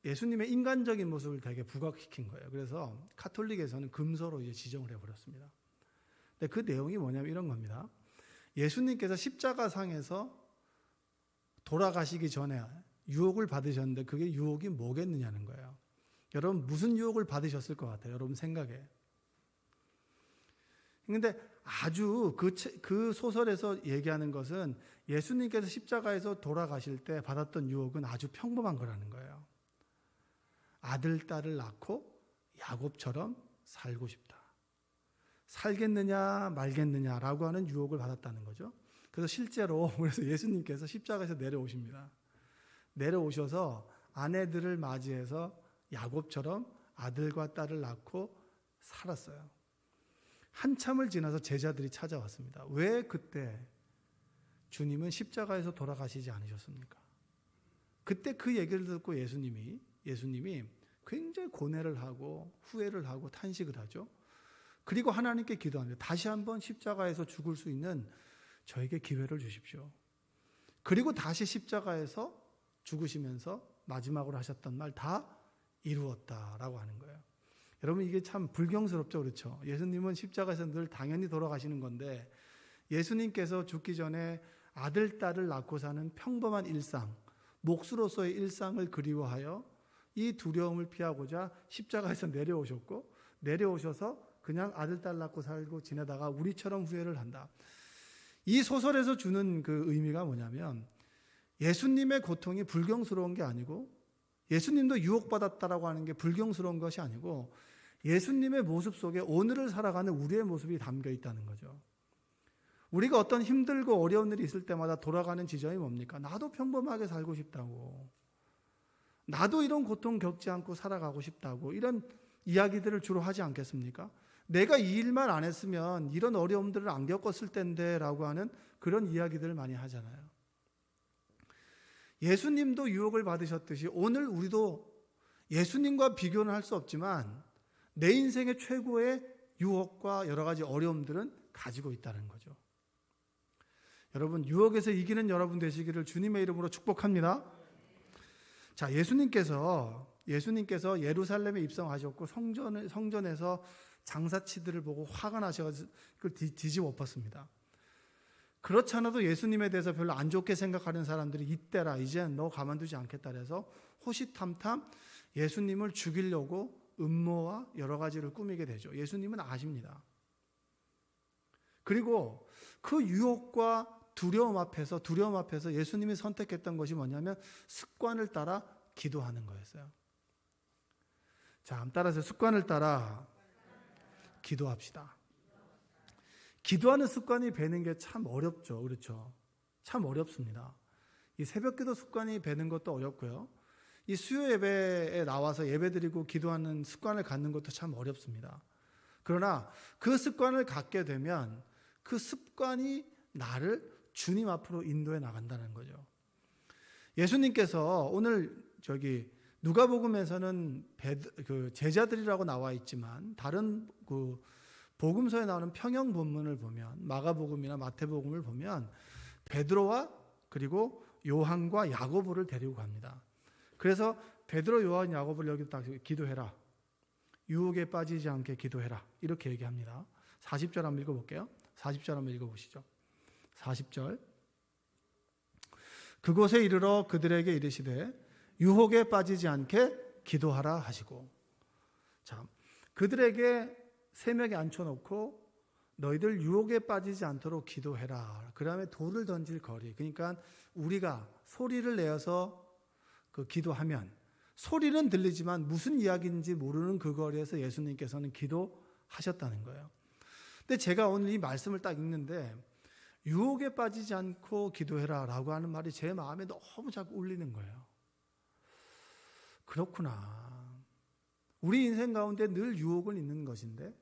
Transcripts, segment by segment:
예수님의 인간적인 모습을 되게 부각시킨 거예요. 그래서 카톨릭에서는 금서로 이제 지정을 해버렸습니다. 근데 그 내용이 뭐냐면 이런 겁니다. 예수님께서 십자가상에서 돌아가시기 전에 유혹을 받으셨는데 그게 유혹이 뭐겠느냐는 거예요. 여러분 무슨 유혹을 받으셨을 것 같아요? 여러분 생각에. 근데 아주 그 소설에서 얘기하는 것은 예수님께서 십자가에서 돌아가실 때 받았던 유혹은 아주 평범한 거라는 거예요. 아들, 딸을 낳고 야곱처럼 살고 싶다. 살겠느냐 말겠느냐라고 하는 유혹을 받았다는 거죠. 그래서 실제로 그래서 예수님께서 십자가에서 내려오십니다. 내려오셔서 아내들을 맞이해서 야곱처럼 아들과 딸을 낳고 살았어요. 한참을 지나서 제자들이 찾아왔습니다. 왜 그때 주님은 십자가에서 돌아가시지 않으셨습니까? 그때 그 얘기를 듣고 예수님이 굉장히 고뇌를 하고 후회를 하고 탄식을 하죠. 그리고 하나님께 기도합니다. 다시 한번 십자가에서 죽을 수 있는 저에게 기회를 주십시오. 그리고 다시 십자가에서 죽으시면서 마지막으로 하셨던 말 다 이루었다라고 하는 거예요. 여러분 이게 참 불경스럽죠, 그렇죠? 예수님은 십자가에서 늘 당연히 돌아가시는 건데 예수님께서 죽기 전에 아들, 딸을 낳고 사는 평범한 일상, 몫으로서의 일상을 그리워하여 이 두려움을 피하고자 십자가에서 내려오셨고 내려오셔서 그냥 아들, 딸 낳고 살고 지내다가 우리처럼 후회를 한다. 이 소설에서 주는 그 의미가 뭐냐면 예수님의 고통이 불경스러운 게 아니고 예수님도 유혹받았다라고 하는 게 불경스러운 것이 아니고 예수님의 모습 속에 오늘을 살아가는 우리의 모습이 담겨 있다는 거죠. 우리가 어떤 힘들고 어려운 일이 있을 때마다 돌아가는 지점이 뭡니까? 나도 평범하게 살고 싶다고. 나도 이런 고통 겪지 않고 살아가고 싶다고. 이런 이야기들을 주로 하지 않겠습니까? 내가 이 일만 안 했으면 이런 어려움들을 안 겪었을 텐데 라고 하는 그런 이야기들을 많이 하잖아요. 예수님도 유혹을 받으셨듯이 오늘 우리도 예수님과 비교는 할 수 없지만 내 인생의 최고의 유혹과 여러 가지 어려움들은 가지고 있다는 거죠. 여러분 유혹에서 이기는 여러분 되시기를 주님의 이름으로 축복합니다. 자, 예수님께서 예루살렘에 입성하셨고 성전에서 장사치들을 보고 화가 나셔서 그걸 뒤집어 엎었습니다. 그렇지 않아도 예수님에 대해서 별로 안 좋게 생각하는 사람들이 이때라 이제 너 가만두지 않겠다 그래서 호시탐탐 예수님을 죽이려고 음모와 여러 가지를 꾸미게 되죠. 예수님은 아십니다. 그리고 그 유혹과 두려움 앞에서 예수님이 선택했던 것이 뭐냐면 습관을 따라 기도하는 거였어요. 자, 따라서 습관을 따라 기도합시다. 기도하는 습관이 배는 게 참 어렵죠. 그렇죠? 참 어렵습니다. 이 새벽기도 습관이 배는 것도 어렵고요. 이 수요 예배에 나와서 예배드리고 기도하는 습관을 갖는 것도 참 어렵습니다. 그러나 그 습관을 갖게 되면 그 습관이 나를 주님 앞으로 인도해 나간다는 거죠. 예수님께서 오늘 누가복음에서는 제자들이라고 나와 있지만 다른 그 복음서에 나오는 평형 본문을 보면 마가복음이나 마태복음을 보면 베드로와 그리고 요한과 야고보를 데리고 갑니다. 그래서 베드로, 요한, 야고보를 여기 딱 기도해라. 유혹에 빠지지 않게 기도해라. 이렇게 얘기합니다. 40절 한번 읽어볼게요. 40절 한번 읽어보시죠. 40절. 그곳에 이르러 그들에게 이르시되 유혹에 빠지지 않게 기도하라 하시고. 자, 그들에게 새벽에 앉혀놓고 너희들 유혹에 빠지지 않도록 기도해라. 그 다음에 돌을 던질 거리. 그러니까 우리가 소리를 내어서 그 기도하면 소리는 들리지만 무슨 이야기인지 모르는 그 거리에서 예수님께서는 기도하셨다는 거예요. 근데 제가 오늘 이 말씀을 딱 읽는데 유혹에 빠지지 않고 기도해라 라고 하는 말이 제 마음에 너무 자꾸 울리는 거예요. 그렇구나. 우리 인생 가운데 늘 유혹은 있는 것인데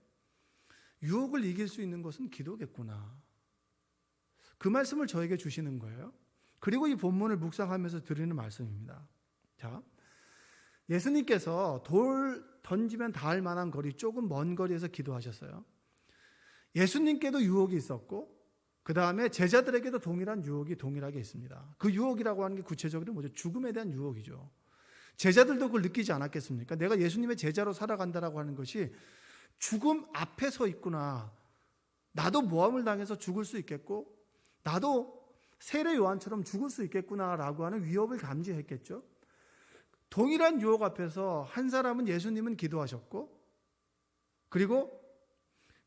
유혹을 이길 수 있는 것은 기도겠구나. 그 말씀을 저에게 주시는 거예요. 그리고 이 본문을 묵상하면서 드리는 말씀입니다. 자, 예수님께서 돌 던지면 닿을 만한 거리, 조금 먼 거리에서 기도하셨어요. 예수님께도 유혹이 있었고 그 다음에 제자들에게도 동일한 유혹이 동일하게 있습니다. 그 유혹이라고 하는 게 구체적으로 뭐죠? 죽음에 대한 유혹이죠. 제자들도 그걸 느끼지 않았겠습니까? 내가 예수님의 제자로 살아간다라고 하는 것이 죽음 앞에 서 있구나. 나도 모함을 당해서 죽을 수 있겠고 나도 세례 요한처럼 죽을 수 있겠구나라고 하는 위협을 감지했겠죠. 동일한 유혹 앞에서 한 사람은 예수님은 기도하셨고 그리고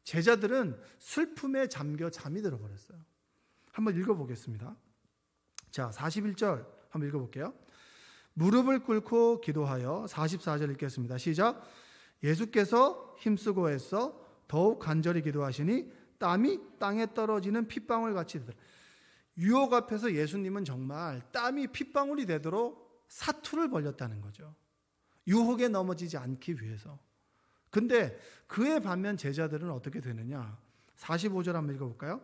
제자들은 슬픔에 잠겨 잠이 들어버렸어요. 한번 읽어보겠습니다. 자, 41절 한번 읽어볼게요. 무릎을 꿇고 기도하여 44절 읽겠습니다. 시작. 예수께서 힘쓰고 애써 더욱 간절히 기도하시니 땀이 땅에 떨어지는 핏방울 같이 되더라. 유혹 앞에서 예수님은 정말 땀이 핏방울이 되도록 사투를 벌였다는 거죠. 유혹에 넘어지지 않기 위해서. 근데 그에 반면 제자들은 어떻게 되느냐? 45절 한번 읽어볼까요?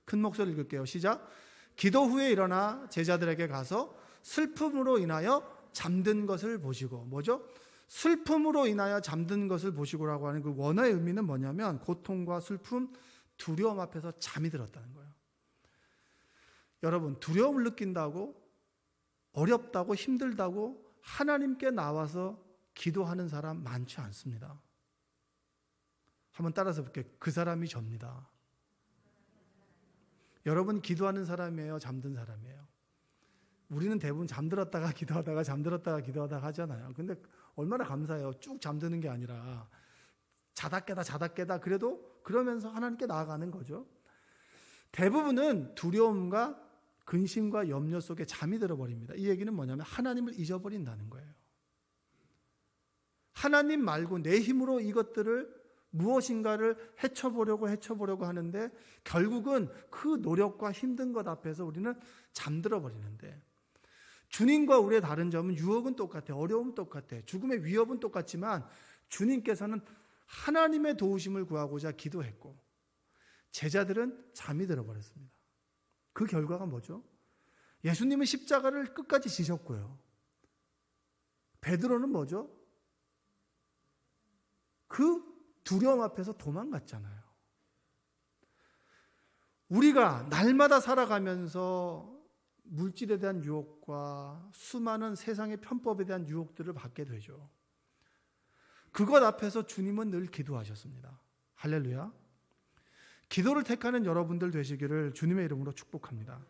큰 목소리 읽을게요. 시작. 기도 후에 일어나 제자들에게 가서 슬픔으로 인하여 잠든 것을 보시고, 뭐죠? 슬픔으로 인하여 잠든 것을 보시고라고 하는 그 원어의 의미는 뭐냐면 고통과 슬픔, 두려움 앞에서 잠이 들었다는 거예요. 여러분, 두려움을 느낀다고, 어렵다고, 힘들다고 하나님께 나와서 기도하는 사람 많지 않습니다. 한번 따라서 볼게요. 그 사람이 접니다. 여러분 기도하는 사람이에요? 잠든 사람이에요? 우리는 대부분 잠들었다가 기도하다가 잠들었다가 기도하다가 하잖아요. 근데 얼마나 감사해요. 쭉 잠드는 게 아니라 자다 깨다 그래도 그러면서 하나님께 나아가는 거죠. 대부분은 두려움과 근심과 염려 속에 잠이 들어버립니다. 이 얘기는 뭐냐면 하나님을 잊어버린다는 거예요. 하나님 말고 내 힘으로 이것들을 무엇인가를 헤쳐보려고 하는데 결국은 그 노력과 힘든 것 앞에서 우리는 잠들어 버리는데, 주님과 우리의 다른 점은 유혹은 똑같아, 어려움은 똑같아, 죽음의 위협은 똑같지만 주님께서는 하나님의 도우심을 구하고자 기도했고 제자들은 잠이 들어버렸습니다. 그 결과가 뭐죠? 예수님은 십자가를 끝까지 지셨고요. 베드로는 뭐죠? 그 두려움 앞에서 도망갔잖아요. 우리가 날마다 살아가면서 물질에 대한 유혹과 수많은 세상의 편법에 대한 유혹들을 받게 되죠. 그것 앞에서 주님은 늘 기도하셨습니다. 할렐루야. 기도를 택하는 여러분들 되시기를 주님의 이름으로 축복합니다.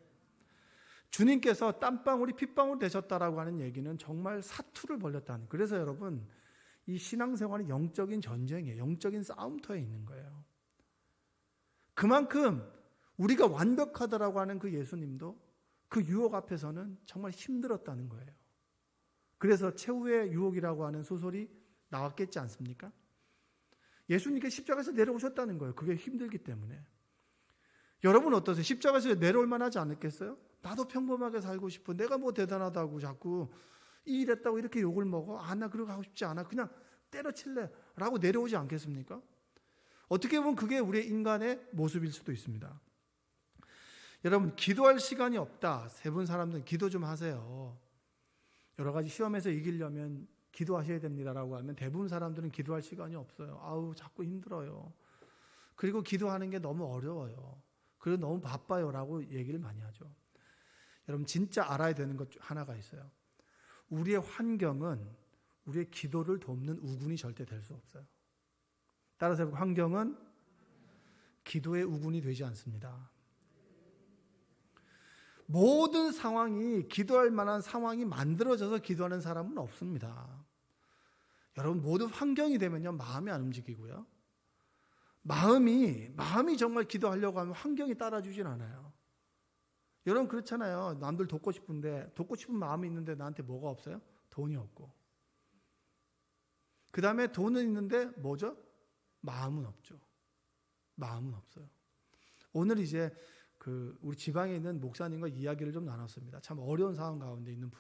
주님께서 땀방울이 핏방울 되셨다라고 하는 얘기는 정말 사투를 벌였다는, 그래서 여러분 이 신앙생활은 영적인 전쟁이에요. 영적인 싸움터에 있는 거예요. 그만큼 우리가 완벽하다라고 하는 그 예수님도 그 유혹 앞에서는 정말 힘들었다는 거예요. 그래서 최후의 유혹이라고 하는 소설이 나왔겠지 않습니까? 예수님께 십자가에서 내려오셨다는 거예요. 그게 힘들기 때문에. 여러분 어떠세요? 십자가에서 내려올 만하지 않았겠어요? 나도 평범하게 살고 싶어. 내가 뭐 대단하다고 자꾸 이 일했다고 이렇게 욕을 먹어. 나 그러고 하고 싶지 않아. 그냥 때려칠래 라고 내려오지 않겠습니까? 어떻게 보면 그게 우리의 인간의 모습일 수도 있습니다. 여러분 기도할 시간이 없다. 세 분 사람들은 기도 좀 하세요. 여러 가지 시험에서 이기려면 기도하셔야 됩니다라고 하면 대부분 사람들은 기도할 시간이 없어요. 아우 자꾸 힘들어요. 그리고 기도하는 게 너무 어려워요. 그리고 너무 바빠요 라고 얘기를 많이 하죠. 여러분 진짜 알아야 되는 것 하나가 있어요. 우리의 환경은 우리의 기도를 돕는 우군이 절대 될 수 없어요. 따라서 환경은 기도의 우군이 되지 않습니다. 모든 상황이 기도할 만한 상황이 만들어져서 기도하는 사람은 없습니다. 여러분 모든 환경이 되면요 마음이 안 움직이고요. 마음이 정말 기도하려고 하면 환경이 따라주진 않아요. 여러분 그렇잖아요. 남들 돕고 싶은데 돕고 싶은 마음이 있는데 나한테 뭐가 없어요? 돈이 없고. 그 다음에 돈은 있는데 뭐죠? 마음은 없죠. 마음은 없어요. 오늘 이제 우리 지방에 있는 목사님과 이야기를 좀 나눴습니다. 참 어려운 상황 가운데 있는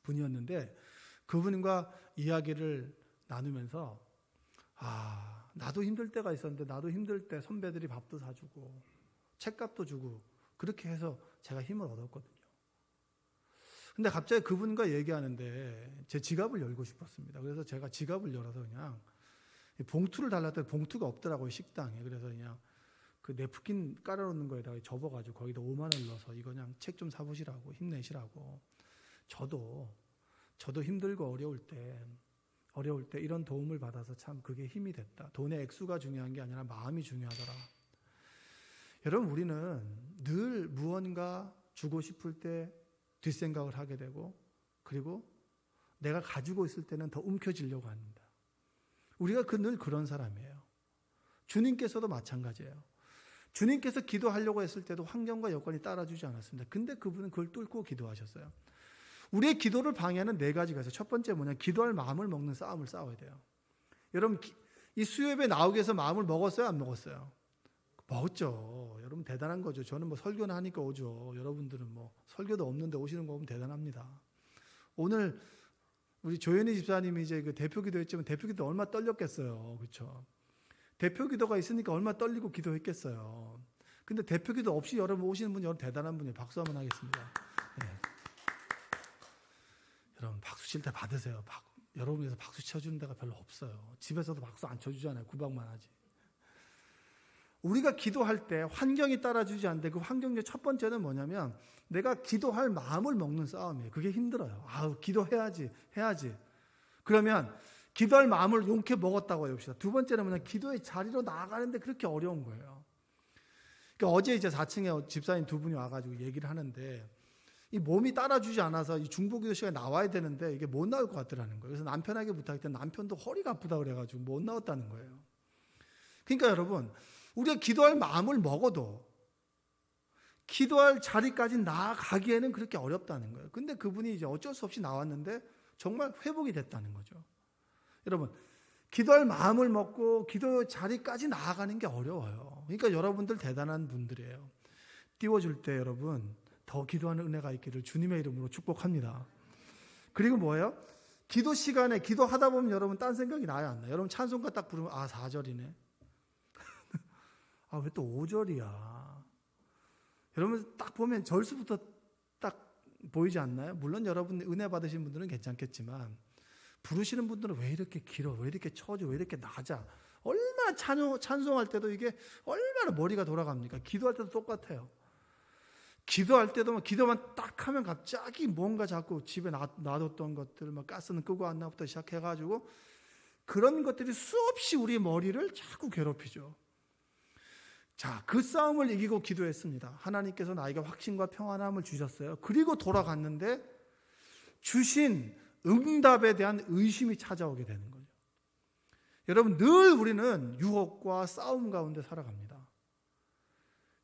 분이었는데 그분과 이야기를 나누면서 나도 힘들 때가 있었는데 나도 힘들 때 선배들이 밥도 사주고 책값도 주고 그렇게 해서 제가 힘을 얻었거든요. 근데 갑자기 그분과 얘기하는데 제 지갑을 열고 싶었습니다. 그래서 제가 지갑을 열어서 그냥 봉투를 달랐더니 봉투가 없더라고요, 식당에. 그래서 그냥 그 냅킨 깔아놓는 거에다가 접어가지고 거기다 5만 원 넣어서 이거 그냥 책 좀 사보시라고, 힘내시라고. 저도 저도 힘들고 어려울 때 이런 도움을 받아서 참 그게 힘이 됐다. 돈의 액수가 중요한 게 아니라 마음이 중요하더라. 여러분, 우리는 늘 무언가 주고 싶을 때 뒷생각을 하게 되고, 그리고 내가 가지고 있을 때는 더 움켜쥐려고 합니다. 우리가 늘 그런 사람이에요. 주님께서도 마찬가지예요. 주님께서 기도하려고 했을 때도 환경과 여건이 따라주지 않았습니다. 근데 그분은 그걸 뚫고 기도하셨어요. 우리의 기도를 방해하는 4가지가 있어요. 첫 번째 뭐냐, 기도할 마음을 먹는 싸움을 싸워야 돼요. 여러분, 이 수요예배 나오기 위해서 마음을 먹었어요, 안 먹었어요? 먹었죠. 여러분 대단한 거죠. 저는 뭐 설교는 하니까 오죠. 여러분들은 뭐 설교도 없는데 오시는 거 보면 대단합니다. 오늘 우리 조현희 집사님이 이제 그 대표 기도했지만 대표 기도 얼마나 떨렸겠어요. 그렇죠? 대표 기도가 있으니까 얼마나 떨리고 기도했겠어요. 근데 대표 기도 없이 여러분 오시는 분, 여러분 대단한 분이에요. 박수 한번 하겠습니다. 네. 여러분 박수 칠 때 받으세요. 여러분에서 박수 쳐주는 데가 별로 없어요. 집에서도 박수 안 쳐주잖아요. 구박만 하지. 우리가 기도할 때 환경이 따라주지 않는데 그 환경 중 첫 번째는 뭐냐면 내가 기도할 마음을 먹는 싸움이에요. 그게 힘들어요. 기도해야지. 그러면 기도할 마음을 용케 먹었다고 해봅시다. 두 번째는 뭐냐, 기도의 자리로 나아가는데 그렇게 어려운 거예요. 그러니까 어제 이제 4층에 집사님 2분이 와가지고 얘기를 하는데 이 몸이 따라주지 않아서 이 중보기도 시간에 나와야 되는데 이게 못 나올 것 같더라는 거예요. 그래서 남편에게 부탁했더니 남편도 허리가 아프다 그래가지고 못 나왔다는 거예요. 그러니까 여러분, 우리가 기도할 마음을 먹어도 기도할 자리까지 나아가기에는 그렇게 어렵다는 거예요. 근데 그분이 이제 어쩔 수 없이 나왔는데 정말 회복이 됐다는 거죠. 여러분, 기도할 마음을 먹고 기도 자리까지 나아가는 게 어려워요. 그러니까 여러분들 대단한 분들이에요. 띄워줄 때 여러분 더 기도하는 은혜가 있기를 주님의 이름으로 축복합니다. 그리고 뭐예요? 기도 시간에 기도하다 보면 여러분 딴 생각이 나요, 안 나요? 여러분 찬송가 딱 부르면 4절이네. 왜 또 5절이야? 여러분 딱 보면 절수부터 딱 보이지 않나요? 물론 여러분 은혜 받으신 분들은 괜찮겠지만 부르시는 분들은 왜 이렇게 길어? 왜 이렇게 처져? 왜 이렇게 낮아? 얼마나 찬송할 때도 이게 얼마나 머리가 돌아갑니까? 기도할 때도 똑같아요. 기도할 때도 기도만 딱 하면 갑자기 뭔가 자꾸 집에 놔뒀던 것들, 가스는 끄고 안 나부터 시작해가지고 그런 것들이 수없이 우리 머리를 자꾸 괴롭히죠. 자, 그 싸움을 이기고 기도했습니다. 하나님께서 나에게 확신과 평안함을 주셨어요. 그리고 돌아갔는데 주신 응답에 대한 의심이 찾아오게 되는 거죠. 여러분, 늘 우리는 유혹과 싸움 가운데 살아갑니다.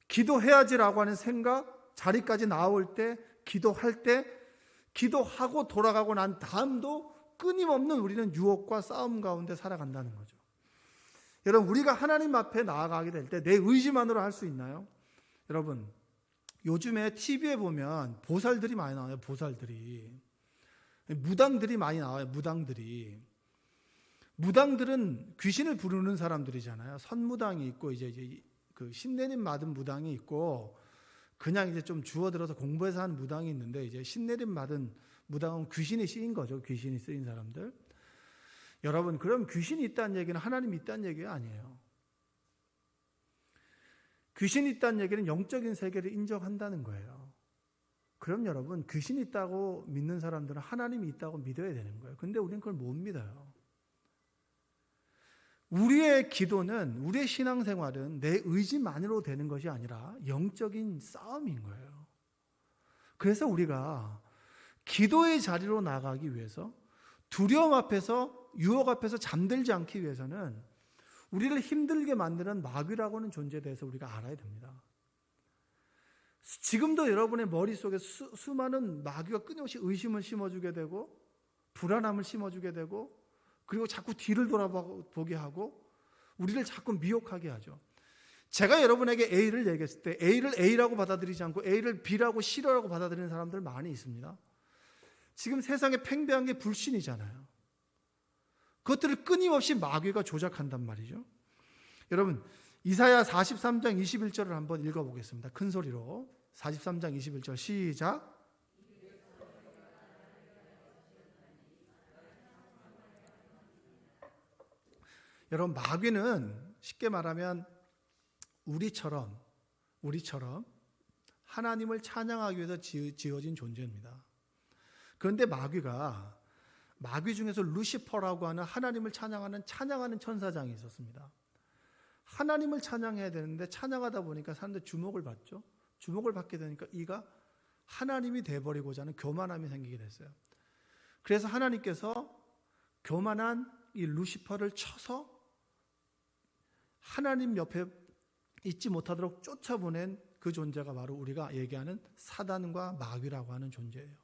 기도해야지라고 하는 생각, 자리까지 나올 때, 기도할 때, 기도하고 돌아가고 난 다음도 끊임없는 우리는 유혹과 싸움 가운데 살아간다는 거죠. 여러분, 우리가 하나님 앞에 나아가게 될 때 내 의지만으로 할 수 있나요? 여러분, 요즘에 TV에 보면 보살들이 많이 나와요. 보살들이. 무당들이 많이 나와요. 무당들은 귀신을 부르는 사람들이잖아요. 선무당이 있고 이제 그 신내림 받은 무당이 있고 그냥 이제 좀 주워들어서 공부해서 하는 무당이 있는데 이제 신내림 받은 무당은 귀신이 쓰인 거죠. 귀신이 쓰인 사람들. 여러분, 그럼 귀신이 있다는 얘기는 하나님이 있다는 얘기가 아니에요. 귀신이 있다는 얘기는 영적인 세계를 인정한다는 거예요. 그럼 여러분, 귀신이 있다고 믿는 사람들은 하나님이 있다고 믿어야 되는 거예요. 근데 우리는 그걸 못 믿어요. 우리의 기도는, 우리의 신앙생활은 내 의지만으로 되는 것이 아니라 영적인 싸움인 거예요. 그래서 우리가 기도의 자리로 나가기 위해서 두려움 앞에서, 유혹 앞에서 잠들지 않기 위해서는 우리를 힘들게 만드는 마귀라고 하는 존재에 대해서 우리가 알아야 됩니다. 지금도 여러분의 머릿속에 수많은 마귀가 끊임없이 의심을 심어주게 되고 불안함을 심어주게 되고 그리고 자꾸 뒤를 돌아보게 하고 우리를 자꾸 미혹하게 하죠. 제가 여러분에게 A를 얘기했을 때 A를 A라고 받아들이지 않고 A를 B라고 싫어라고 받아들이는 사람들 많이 있습니다. 지금 세상에 팽배한 게 불신이잖아요. 그것들을 끊임없이 마귀가 조작한단 말이죠. 여러분, 이사야 43장 21절을 한번 읽어보겠습니다. 큰 소리로 43장 21절 시작. 여러분, 마귀는 쉽게 말하면 우리처럼 하나님을 찬양하기 위해서 지어진 존재입니다. 그런데 마귀가 마귀 중에서 루시퍼라고 하는 하나님을 찬양하는 천사장이 있었습니다. 하나님을 찬양해야 되는데 찬양하다 보니까 사람들 주목을 받죠. 주목을 받게 되니까 이가 하나님이 돼버리고자 하는 교만함이 생기게 됐어요. 그래서 하나님께서 교만한 이 루시퍼를 쳐서 하나님 옆에 있지 못하도록 쫓아보낸 그 존재가 바로 우리가 얘기하는 사단과 마귀라고 하는 존재예요.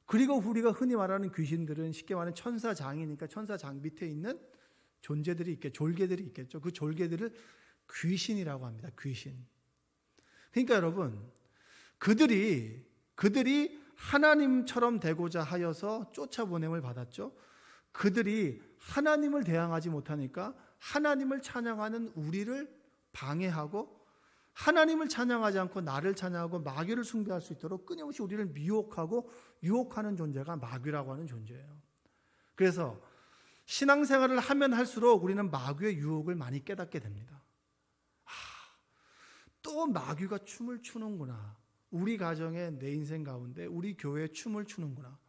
그리고 우리가 흔히 말하는 귀신들은 쉽게 말하는 천사장이니까 천사장 밑에 있는 존재들이 졸개들이 있겠죠. 그 졸개들을 귀신이라고 합니다. 귀신. 그러니까 여러분, 그들이 하나님처럼 되고자 하여서 쫓아보냄을 받았죠. 그들이 하나님을 대항하지 못하니까 하나님을 찬양하는 우리를 방해하고 하나님을 찬양하지 않고 나를 찬양하고 마귀를 숭배할 수 있도록 끊임없이 우리를 미혹하고 유혹하는 존재가 마귀라고 하는 존재예요. 그래서 신앙생활을 하면 할수록 우리는 마귀의 유혹을 많이 깨닫게 됩니다. 또 마귀가 춤을 추는구나. 우리 가정에 내 인생 가운데 우리 교회에 춤을 추는구나.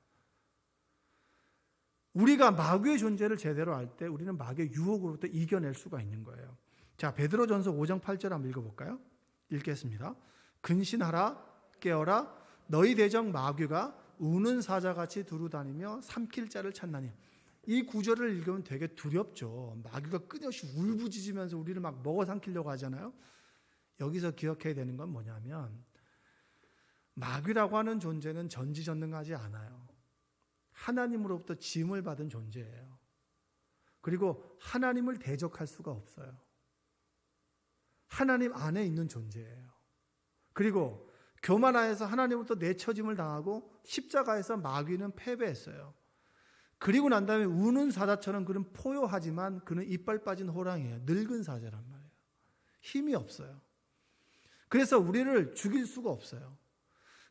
우리가 마귀의 존재를 제대로 알 때 우리는 마귀의 유혹으로부터 이겨낼 수가 있는 거예요. 자, 베드로전서 5장 8절 한번 읽어볼까요? 읽겠습니다. 근신하라, 깨어라, 너희 대적 마귀가 우는 사자같이 두루다니며 삼킬 자를 찾나니. 이 구절을 읽으면 되게 두렵죠. 마귀가 끊임없이 울부짖으면서 우리를 막 먹어 삼키려고 하잖아요. 여기서 기억해야 되는 건 뭐냐면 마귀라고 하는 존재는 전지전능하지 않아요. 하나님으로부터 지음을 받은 존재예요. 그리고 하나님을 대적할 수가 없어요. 하나님 안에 있는 존재예요. 그리고 교만하여서 하나님으로부터 내쳐짐을 당하고 십자가에서 마귀는 패배했어요. 그리고 난 다음에 우는 사자처럼 그는 포효하지만 그는 이빨 빠진 호랑이에요. 늙은 사자란 말이에요. 힘이 없어요. 그래서 우리를 죽일 수가 없어요.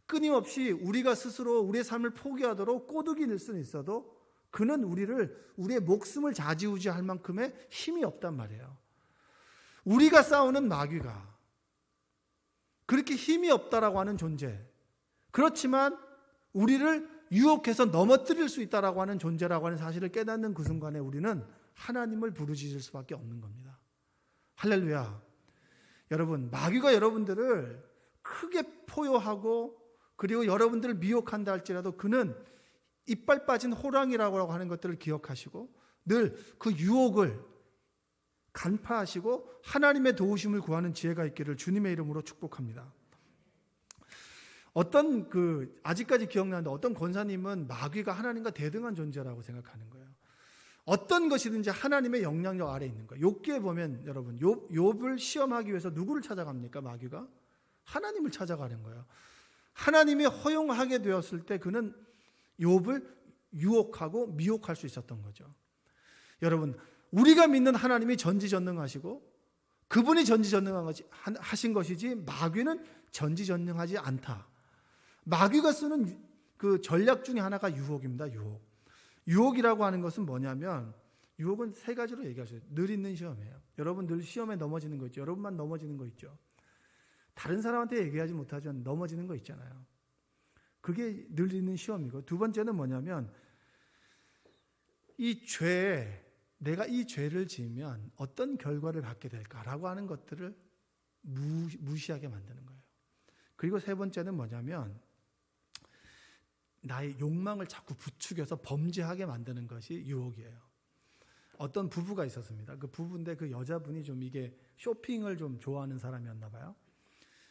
끊임없이 우리가 스스로 우리의 삶을 포기하도록 꼬드기 낼 수는 있어도 그는 우리의 목숨을 좌지우지할 만큼의 힘이 없단 말이에요. 우리가 싸우는 마귀가 그렇게 힘이 없다라고 하는 존재, 그렇지만 우리를 유혹해서 넘어뜨릴 수 있다라고 하는 존재라고 하는 사실을 깨닫는 그 순간에 우리는 하나님을 부르짖을 수밖에 없는 겁니다. 할렐루야. 여러분, 마귀가 여러분들을 크게 포효하고 그리고 여러분들을 미혹한다 할지라도 그는 이빨 빠진 호랑이라고 하는 것들을 기억하시고 늘 그 유혹을 간파하시고 하나님의 도우심을 구하는 지혜가 있기를 주님의 이름으로 축복합니다. 아직까지 기억나는데 어떤 권사님은 마귀가 하나님과 대등한 존재라고 생각하는 거예요. 어떤 것이든지 하나님의 영향력 아래 있는 거예요. 욥기에 보면 여러분, 욥을 시험하기 위해서 누구를 찾아갑니까? 마귀가 하나님을 찾아가는 거예요. 하나님이 허용하게 되었을 때 그는 욥을 유혹하고 미혹할 수 있었던 거죠. 여러분, 우리가 믿는 하나님이 전지전능하시고 그분이 전지전능하신 것이지 마귀는 전지전능하지 않다. 마귀가 쓰는 그 전략 중에 하나가 유혹입니다. 유혹이라고 하는 것은 뭐냐면 유혹은 세 가지로 얘기하셔요. 늘 있는 시험이에요. 여러분 늘 시험에 넘어지는 거 있죠. 여러분만 넘어지는 거 있죠. 다른 사람한테 얘기하지 못하지만 넘어지는 거 있잖아요. 그게 늘 있는 시험이고, 두 번째는 뭐냐면 내가 이 죄를 지으면 어떤 결과를 갖게 될까라고 하는 것들을 무시하게 만드는 거예요. 그리고 세 번째는 뭐냐면 나의 욕망을 자꾸 부추겨서 범죄하게 만드는 것이 유혹이에요. 어떤 부부가 있었습니다. 그 부부인데 그 여자분이 좀 이게 쇼핑을 좀 좋아하는 사람이었나 봐요.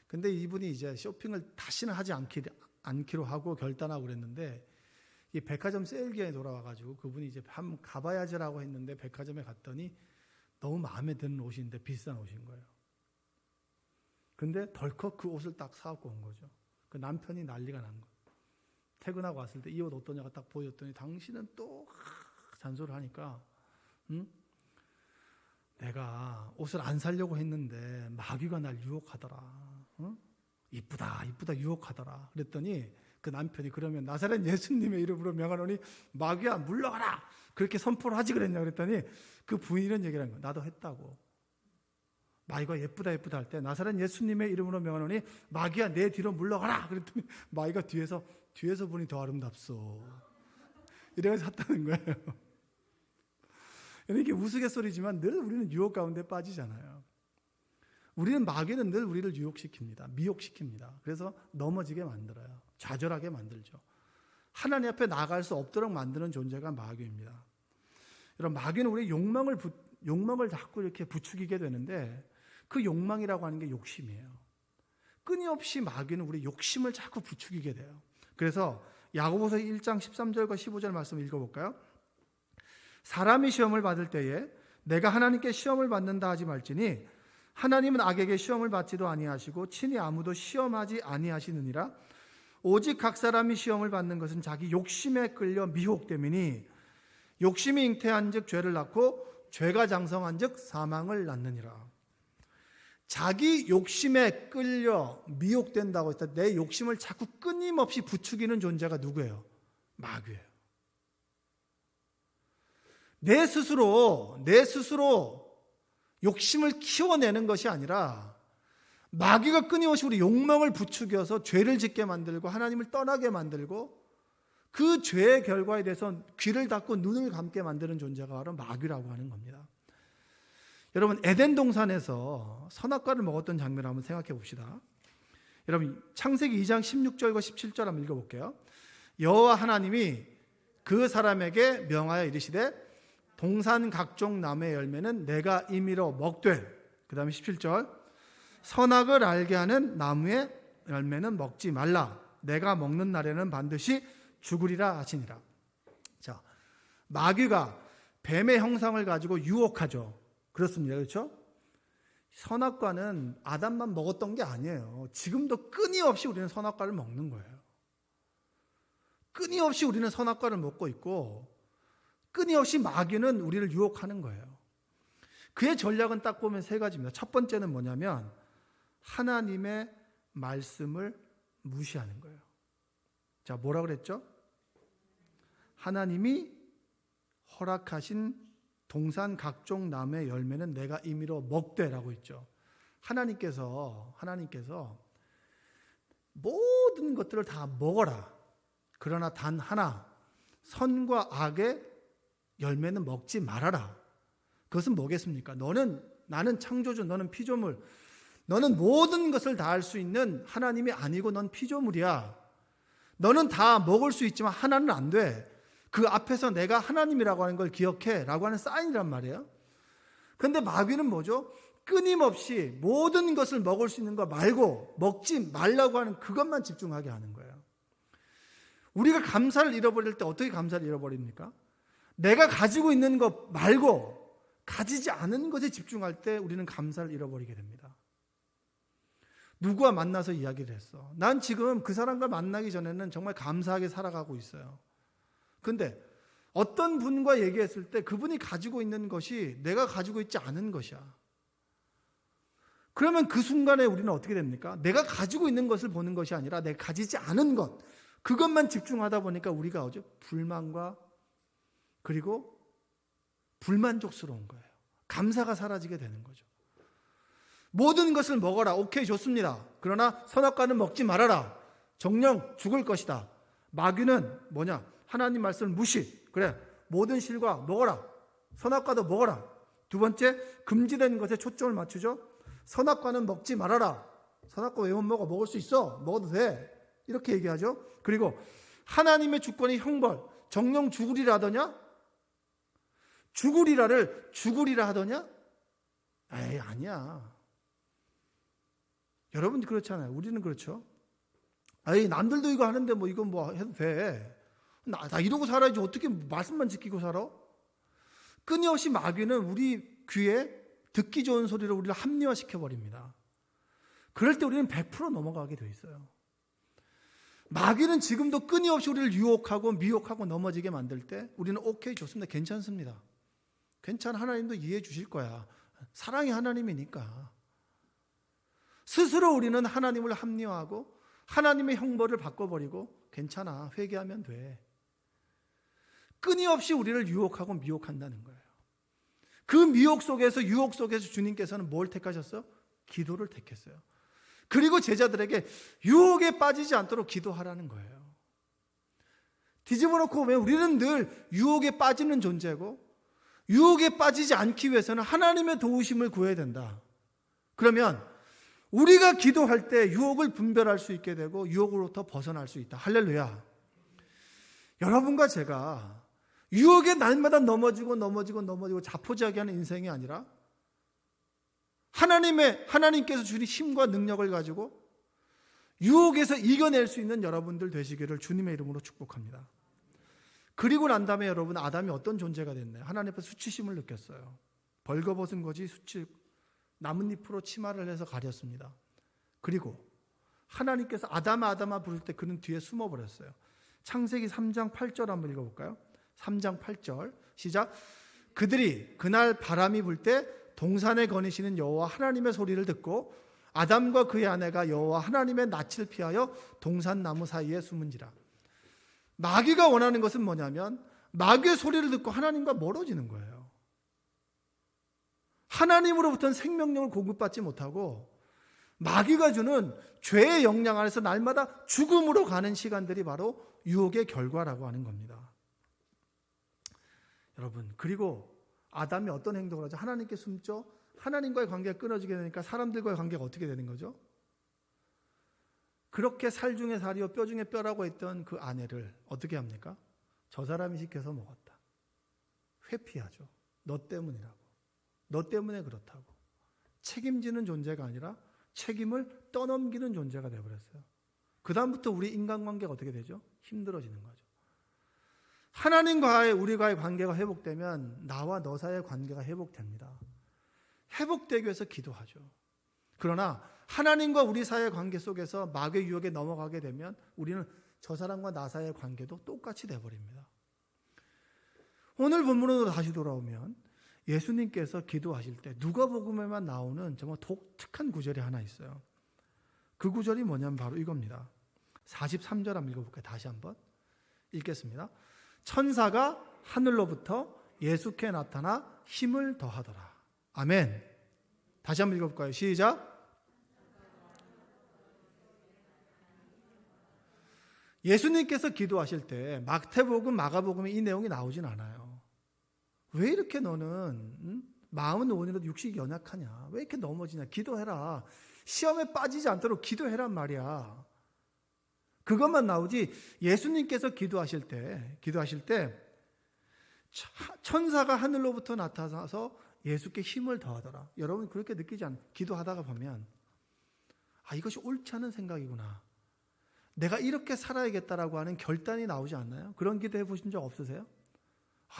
근데 이분이 이제 쇼핑을 다시는 하지 않기로 하고 결단하고 그랬는데 이 백화점 세일기에 돌아와가지고 그분이 이제 한번 가봐야지라고 했는데 백화점에 갔더니 너무 마음에 드는 옷인데 비싼 옷인 거예요. 근데 덜컥 그 옷을 딱 사갖고 온 거죠. 그 남편이 난리가 난 거예요. 퇴근하고 왔을 때 이 옷 어떠냐고 딱 보여줬더니 당신은 또 잔소리를 하니까 내가 옷을 안 사려고 했는데 마귀가 날 유혹하더라. 이쁘다 유혹하더라. 그랬더니 그 남편이 그러면 나사렛 예수님의 이름으로 명하노니 마귀야 물러가라. 그렇게 선포를 하지 그랬냐 그랬더니 그 부인이 이런 얘기를 한 거예요. 나도 했다고. 마귀가 예쁘다 할 때 나사렛 예수님의 이름으로 명하노니 마귀야 내 뒤로 물러가라. 그랬더니 마귀가 뒤에서 보니 더 아름답소. 이래서 샀다는 거예요. 이렇게 우스갯소리지만 늘 우리는 유혹 가운데 빠지잖아요. 우리는 마귀는 늘 우리를 유혹시킵니다. 미혹시킵니다. 그래서 넘어지게 만들어요. 좌절하게 만들죠. 하나님 앞에 나아갈 수 없도록 만드는 존재가 마귀입니다. 여러분, 마귀는 우리의 욕망을 자꾸 이렇게 부추기게 되는데 그 욕망이라고 하는 게 욕심이에요. 끊임없이 마귀는 우리 욕심을 자꾸 부추기게 돼요. 그래서 야고보서 1장 13절과 15절 말씀 읽어볼까요? 사람이 시험을 받을 때에 내가 하나님께 시험을 받는다 하지 말지니 하나님은 악에게 시험을 받지도 아니하시고 친히 아무도 시험하지 아니하시느니라. 오직 각 사람이 시험을 받는 것은 자기 욕심에 끌려 미혹됨이니 욕심이 잉태한 즉 죄를 낳고 죄가 장성한 즉 사망을 낳느니라. 자기 욕심에 끌려 미혹된다고 했다. 내 욕심을 자꾸 끊임없이 부추기는 존재가 누구예요? 마귀예요. 내 스스로 욕심을 키워내는 것이 아니라 마귀가 끊임없이 우리 욕망을 부추겨서 죄를 짓게 만들고 하나님을 떠나게 만들고 그 죄의 결과에 대해서 귀를 닫고 눈을 감게 만드는 존재가 바로 마귀라고 하는 겁니다. 여러분, 에덴 동산에서 선악과를 먹었던 장면을 한번 생각해 봅시다. 여러분, 창세기 2장 16절과 17절 한번 읽어볼게요. 여호와 하나님이 그 사람에게 명하여 이르시되 동산 각종 나무의 열매는 내가 임의로 먹되, 그 다음에 17절, 선악을 알게 하는 나무의 열매는 먹지 말라. 내가 먹는 날에는 반드시 죽으리라 하시니라. 자, 마귀가 뱀의 형상을 가지고 유혹하죠. 그렇습니다. 그렇죠? 선악과는 아담만 먹었던 게 아니에요. 지금도 끊임없이 우리는 선악과를 먹는 거예요. 끊임없이 우리는 선악과를 먹고 있고 끊임없이 마귀는 우리를 유혹하는 거예요. 그의 전략은 딱 보면 세 가지입니다. 첫 번째는 뭐냐면 하나님의 말씀을 무시하는 거예요. 자, 뭐라 그랬죠? 하나님이 허락하신 동산 각종 나무의 열매는 내가 임의로 먹되라고 했죠. 하나님께서 모든 것들을 다 먹어라. 그러나 단 하나, 선과 악의 열매는 먹지 말아라. 그것은 뭐겠습니까? 나는 창조주, 너는 피조물. 너는 모든 것을 다 할 수 있는 하나님이 아니고 넌 피조물이야. 너는 다 먹을 수 있지만 하나는 안 돼. 그 앞에서 내가 하나님이라고 하는 걸 기억해 라고 하는 사인이란 말이에요. 그런데 마귀는 뭐죠? 끊임없이 모든 것을 먹을 수 있는 거 말고 먹지 말라고 하는 그것만 집중하게 하는 거예요. 우리가 감사를 잃어버릴 때 어떻게 감사를 잃어버립니까? 내가 가지고 있는 것 말고 가지지 않은 것에 집중할 때 우리는 감사를 잃어버리게 됩니다. 누구와 만나서 이야기를 했어. 난 지금 그 사람과 만나기 전에는 정말 감사하게 살아가고 있어요. 근데 어떤 분과 얘기했을 때 그분이 가지고 있는 것이 내가 가지고 있지 않은 것이야. 그러면 그 순간에 우리는 어떻게 됩니까? 내가 가지고 있는 것을 보는 것이 아니라 내가 가지지 않은 것, 그것만 집중하다 보니까 우리가 불만과 그리고 불만족스러운 거예요. 감사가 사라지게 되는 거죠. 모든 것을 먹어라. 오케이, 좋습니다. 그러나 선악과는 먹지 말아라. 정녕 죽을 것이다. 마귀는 뭐냐? 하나님 말씀을 무시. 그래, 모든 실과 먹어라. 선악과도 먹어라. 두 번째, 금지된 것에 초점을 맞추죠. 선악과는 먹지 말아라. 선악과 왜 못 먹어? 먹을 수 있어. 먹어도 돼. 이렇게 얘기하죠. 그리고 하나님의 주권이 형벌. 정녕 죽으리라 하더냐? 죽으리라를 죽으리라 하더냐? 에이, 아니야. 여러분 그렇잖아요. 우리는 그렇죠. 에이, 남들도 이거 하는데 뭐 이건 뭐 해도 돼. 나 이러고 살아야지. 어떻게 말씀만 지키고 살아? 끊임없이 마귀는 우리 귀에 듣기 좋은 소리를 우리를 합리화시켜버립니다. 그럴 때 우리는 100% 넘어가게 돼 있어요. 마귀는 지금도 끊임없이 우리를 유혹하고 미혹하고 넘어지게 만들 때 우리는 오케이, 좋습니다. 괜찮습니다. 괜찮아. 하나님도 이해해 주실 거야. 사랑이 하나님이니까. 스스로 우리는 하나님을 합리화하고 하나님의 형벌을 바꿔버리고 괜찮아. 회개하면 돼. 끊임없이 우리를 유혹하고 미혹한다는 거예요. 그 미혹 속에서 유혹 속에서 주님께서는 뭘 택하셨어요? 기도를 택했어요. 그리고 제자들에게 유혹에 빠지지 않도록 기도하라는 거예요. 뒤집어 놓고 보면 우리는 늘 유혹에 빠지는 존재고, 유혹에 빠지지 않기 위해서는 하나님의 도우심을 구해야 된다. 그러면 우리가 기도할 때 유혹을 분별할 수 있게 되고 유혹으로부터 벗어날 수 있다. 할렐루야. 여러분과 제가 유혹에 날마다 넘어지고 자포자기하는 인생이 아니라 하나님께서 주신 힘과 능력을 가지고 유혹에서 이겨낼 수 있는 여러분들 되시기를 주님의 이름으로 축복합니다. 그리고 난 다음에 여러분, 아담이 어떤 존재가 됐나요? 하나님 앞에 수치심을 느꼈어요. 벌거벗은 것이 나뭇잎으로 치마를 해서 가렸습니다. 그리고 하나님께서 아담아 부를 때 그는 뒤에 숨어버렸어요. 창세기 3장 8절 한번 읽어볼까요? 3장 8절 시작. 그들이 그날 바람이 불 때 동산에 거니시는 여호와 하나님의 소리를 듣고 아담과 그의 아내가 여호와 하나님의 낯을 피하여 동산 나무 사이에 숨은지라. 마귀가 원하는 것은 뭐냐면 마귀의 소리를 듣고 하나님과 멀어지는 거예요. 하나님으로부터는 생명력을 공급받지 못하고 마귀가 주는 죄의 영향 안에서 날마다 죽음으로 가는 시간들이 바로 유혹의 결과라고 하는 겁니다. 여러분, 그리고 아담이 어떤 행동을 하죠? 하나님께 숨죠. 하나님과의 관계가 끊어지게 되니까 사람들과의 관계가 어떻게 되는 거죠? 그렇게 살 중에 살이요 뼈 중에 뼈라고 했던 그 아내를 어떻게 합니까? 저 사람이 시켜서 먹었다. 회피하죠. 너 때문이라고. 너 때문에 그렇다고. 책임지는 존재가 아니라 책임을 떠넘기는 존재가 되어버렸어요. 그 다음부터 우리 인간관계가 어떻게 되죠? 힘들어지는 거죠. 하나님과의 우리과의 관계가 회복되면 나와 너 사이의 관계가 회복됩니다. 회복되기 위해서 기도하죠. 그러나 하나님과 우리 사이의 관계 속에서 마귀의 유혹에 넘어가게 되면 우리는 저 사람과 나 사이의 관계도 똑같이 돼버립니다. 오늘 본문으로 다시 돌아오면 예수님께서 기도하실 때 누가복음에만 나오는 정말 독특한 구절이 하나 있어요. 그 구절이 뭐냐면 바로 이겁니다. 43절 한번 읽어볼까요? 다시 한번 읽겠습니다. 천사가 하늘로부터 예수께 나타나 힘을 더하더라. 아멘. 다시 한번 읽어볼까요? 시작. 예수님께서 기도하실 때 마태복음, 마가복음에 이 내용이 나오진 않아요. 왜 이렇게 너는 마음은 온이라도 육식이 연약하냐? 왜 이렇게 넘어지냐? 기도해라. 시험에 빠지지 않도록 기도해란 말이야. 그것만 나오지 예수님께서 기도하실 때 천사가 하늘로부터 나타나서 예수께 힘을 더하더라. 여러분 그렇게 느끼지 않아요? 기도하다가 보면 이것이 옳지 않은 생각이구나. 내가 이렇게 살아야겠다라고 하는 결단이 나오지 않나요? 그런 기도해 보신 적 없으세요?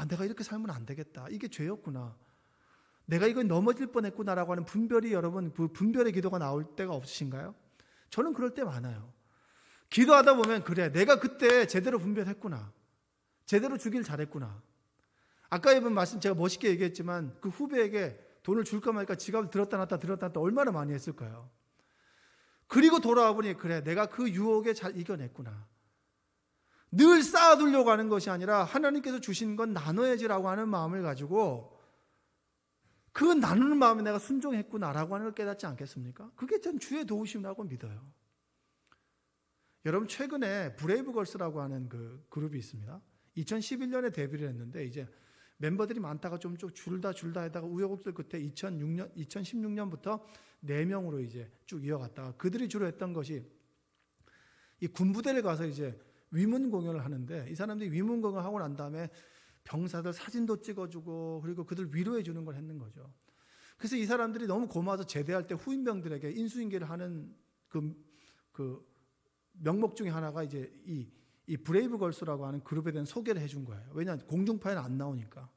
내가 이렇게 살면 안 되겠다. 이게 죄였구나. 내가 이거 넘어질 뻔했구나라고 하는 분별이 여러분 그 분별의 기도가 나올 때가 없으신가요? 저는 그럴 때 많아요. 기도하다 보면 그래 내가 그때 제대로 분별했구나. 제대로 주길 잘했구나. 아까 이번 말씀 제가 멋있게 얘기했지만 그 후배에게 돈을 줄까 말까 지갑을 들었다 놨다 얼마나 많이 했을까요? 그리고 돌아와 보니 그래 내가 그 유혹에 잘 이겨냈구나. 늘 쌓아두려고 하는 것이 아니라 하나님께서 주신 건 나눠야지라고 하는 마음을 가지고 그 나누는 마음에 내가 순종했구나라고 하는 걸 깨닫지 않겠습니까? 그게 전 주의 도우심이라고 믿어요. 여러분 최근에 브레이브걸스라고 하는 그 그룹이 있습니다. 2011년에 데뷔를 했는데 이제 멤버들이 많다가 좀 줄다 하다가 우여곡절 끝에 2016년부터 4명으로 이제 쭉 이어갔다가 그들이 주로 했던 것이 이 군부대를 가서 이제 위문 공연을 하는데 이 사람들이 위문 공연을 하고 난 다음에 병사들 사진도 찍어주고 그리고 그들 위로해 주는 걸 했는 거죠. 그래서 이 사람들이 너무 고마워서 제대할 때 후임병들에게 인수인계를 하는 그 명목 중에 하나가 이제 이 브레이브걸스라고 하는 그룹에 대한 소개를 해준 거예요. 왜냐하면 공중파에는 안 나오니까.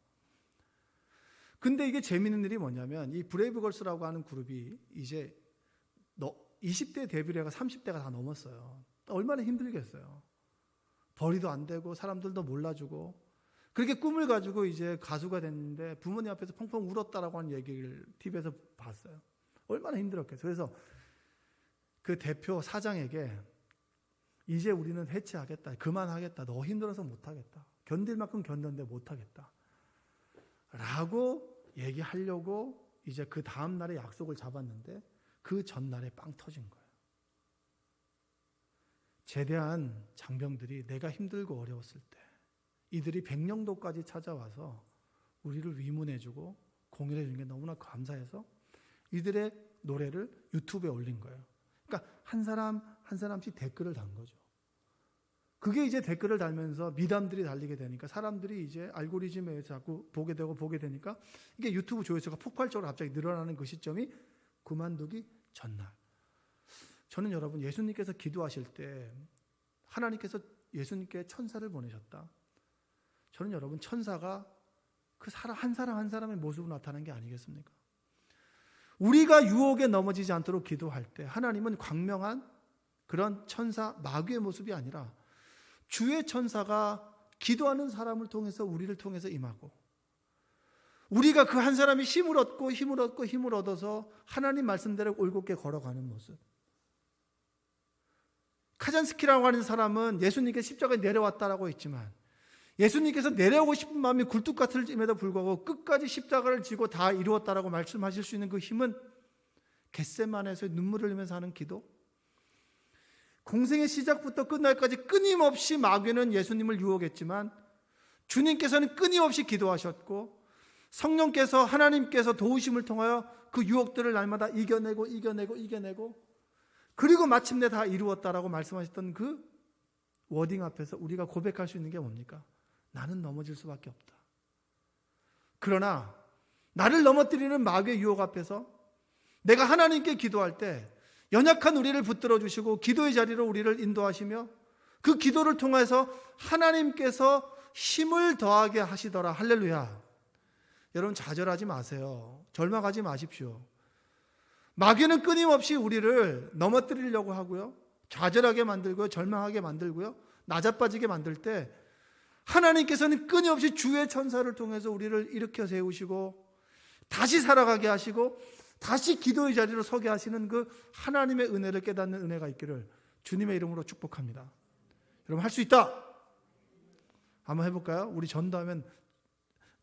근데 이게 재밌는 일이 뭐냐면 이 브레이브걸스라고 하는 그룹이 이제 20대 데뷔를 해가 30대가 다 넘었어요. 얼마나 힘들겠어요. 벌이도 안 되고 사람들도 몰라주고 그렇게 꿈을 가지고 이제 가수가 됐는데 부모님 앞에서 펑펑 울었다라고 하는 얘기를 TV에서 봤어요. 얼마나 힘들었겠어요. 그래서 그 대표 사장에게 이제 우리는 해체하겠다. 그만하겠다. 너 힘들어서 못하겠다. 견딜 만큼 견뎠는데 못하겠다. 라고 얘기하려고 이제 그 다음 날에 약속을 잡았는데 그 전날에 빵 터진 거예요. 제대한 장병들이 내가 힘들고 어려웠을 때 이들이 백령도까지 찾아와서 우리를 위문해주고 공연해 주는 게 너무나 감사해서 이들의 노래를 유튜브에 올린 거예요. 그러니까 한 사람 한 사람씩 댓글을 단 거죠. 그게 이제 댓글을 달면서 미담들이 달리게 되니까 사람들이 이제 알고리즘에 자꾸 보게 되니까 이게 유튜브 조회수가 폭발적으로 갑자기 늘어나는 그 시점이 그만두기 전날. 저는 여러분 예수님께서 기도하실 때 하나님께서 예수님께 천사를 보내셨다. 저는 여러분 천사가 그 한 사람 한 사람의 모습으로 나타나는 게 아니겠습니까? 우리가 유혹에 넘어지지 않도록 기도할 때 하나님은 광명한 그런 천사 마귀의 모습이 아니라 주의 천사가 기도하는 사람을 통해서 우리를 통해서 임하고 우리가 그 한 사람이 힘을 얻어서 하나님 말씀대로 올곧게 걸어가는 모습. 카잔스키라고 하는 사람은 예수님께 십자가에 내려왔다라고 했지만 예수님께서 내려오고 싶은 마음이 굴뚝 같음에도 불구하고 끝까지 십자가를 지고 다 이루었다라고 말씀하실 수 있는 그 힘은 겟세마네에서 눈물을 흘리면서 하는 기도, 공생의 시작부터 끝날까지 끊임없이 마귀는 예수님을 유혹했지만 주님께서는 끊임없이 기도하셨고 성령께서 하나님께서 도우심을 통하여 그 유혹들을 날마다 이겨내고 그리고 마침내 다 이루었다라고 말씀하셨던 그 워딩 앞에서 우리가 고백할 수 있는 게 뭡니까? 나는 넘어질 수밖에 없다. 그러나 나를 넘어뜨리는 마귀의 유혹 앞에서 내가 하나님께 기도할 때 연약한 우리를 붙들어 주시고 기도의 자리로 우리를 인도하시며 그 기도를 통해서 하나님께서 힘을 더하게 하시더라. 할렐루야. 여러분 좌절하지 마세요. 절망하지 마십시오. 마귀는 끊임없이 우리를 넘어뜨리려고 하고요. 좌절하게 만들고요. 절망하게 만들고요. 나자빠지게 만들 때 하나님께서는 끊임없이 주의 천사를 통해서 우리를 일으켜 세우시고 다시 살아가게 하시고 다시 기도의 자리로 서게 하시는 그 하나님의 은혜를 깨닫는 은혜가 있기를 주님의 이름으로 축복합니다. 여러분 할 수 있다. 한번 해볼까요? 우리 전도하면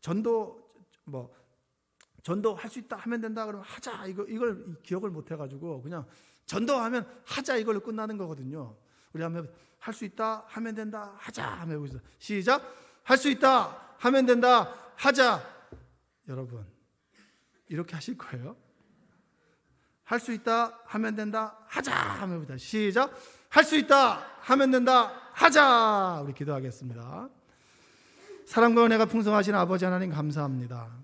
전도 할 수 있다 하면 된다 그러면 하자 이걸 기억을 못 해가지고 그냥 전도하면 하자 이걸로 끝나는 거거든요. 우리 한번 할 수 있다 하면 된다 하자 한번 해보시죠. 시작. 할 수 있다 하면 된다 하자. 여러분 이렇게 하실 거예요. 할 수 있다 하면 된다 하자 한번 해보자. 시작. 할 수 있다 하면 된다 하자. 우리 기도하겠습니다. 사랑과 은혜가 풍성하신 아버지 하나님 감사합니다.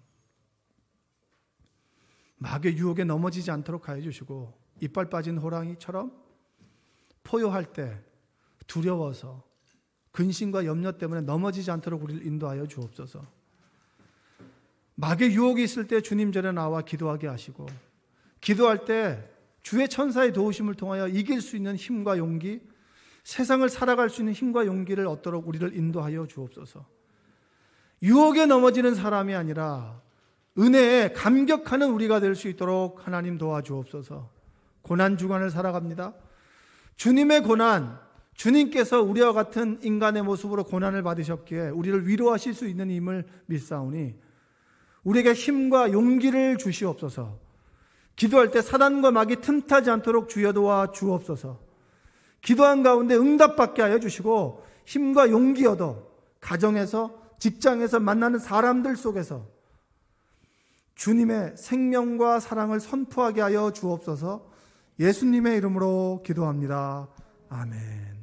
마귀의 유혹에 넘어지지 않도록 하여 주시고 이빨 빠진 호랑이처럼 포효할 때 두려워서 근심과 염려 때문에 넘어지지 않도록 우리를 인도하여 주옵소서. 마귀의 유혹이 있을 때 주님 전에 나와 기도하게 하시고 기도할 때 주의 천사의 도우심을 통하여 이길 수 있는 힘과 용기, 세상을 살아갈 수 있는 힘과 용기를 얻도록 우리를 인도하여 주옵소서. 유혹에 넘어지는 사람이 아니라 은혜에 감격하는 우리가 될 수 있도록 하나님 도와주옵소서. 고난 주간을 살아갑니다. 주님의 고난, 주님께서 우리와 같은 인간의 모습으로 고난을 받으셨기에 우리를 위로하실 수 있는 힘을 믿사오니 우리에게 힘과 용기를 주시옵소서. 기도할 때 사단과 마귀 틈타지 않도록 주여 도와 주옵소서. 기도한 가운데 응답받게 하여 주시고 힘과 용기 얻어 가정에서 직장에서 만나는 사람들 속에서 주님의 생명과 사랑을 선포하게 하여 주옵소서. 예수님의 이름으로 기도합니다. 아멘.